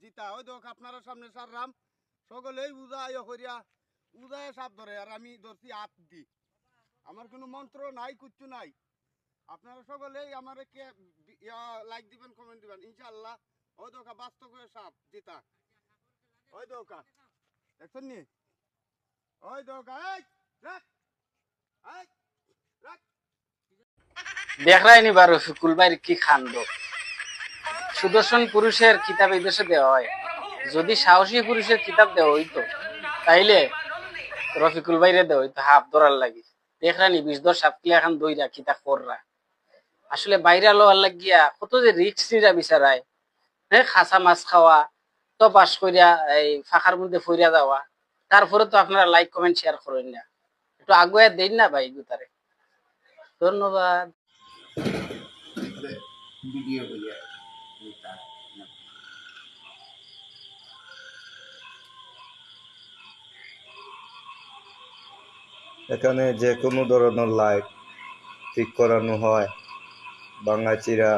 জিতা ওই দেখ আপনারা সামনে সাররাম সকলেই উজায় করিয়া উজায় সাপ ধরে আর আমি ধরছি হাত দি আমার কোনো মন্ত্র নাই কিচ্ছু নাই আপনারা সকলেই আমারে কে লাইক দিবেন কমেন্ট দিবেন ইনশাআল্লাহ ওই দেখা বাস্তব হয়ে সাপ জিতা ওই দেখা দেখছেন নি ওই দেখা এই রাখ এই রাখ দেখরাইনি বারো ফিকুল ভাইয়ের কি খান্ড সুদর্শন পুরুষের কিতাব এই দেশে দেওয়া হয় যদি সাহসী পুরুষের কিতাব দেওয়া হইতো তাইলে রফিকুল ভাইরে দেওয়া হইতো হাফ ধরার লাগি দেখরানি ২০-১০ সাপকিলা এখন দইরা কিতাব কররা আসলে বাইরে লওয়ার লাগিয়া কত যে রিক্স নিরা বিচারায় হ্যাঁ খাসা মাছ খাওয়া তো পাস করিয়া এই ফাঁকার মধ্যে ফইরা যাওয়া তারপরে তো আপনারা লাইক কমেন্ট শেয়ার করেন না একটু আগুয়া দেন না ভাই গুতারে ধন্যবাদ ভিডিও এখানে যে কোনো ধরনের লাইট ঠিক করানো হয় ভাঙাচিরা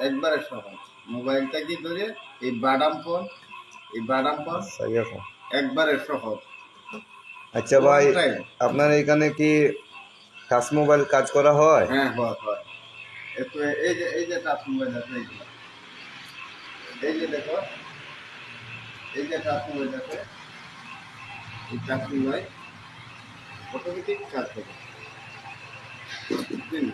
একবারে সহজ মোবাইলটা কি ধরে এই বাদাম ফোন একবারে সহজ আচ্ছা ভাই আপনার এখানে কি টাচ মোবাইল কাজ করা হয়? হ্যাঁ হয় একটু এই যে টাচ মোবাইল আছে এই যে দেখো এই যে টাচ মোবাইল আছে এই টাচ মোবাইল অটোমেটিক কাজ করে বুঝলেন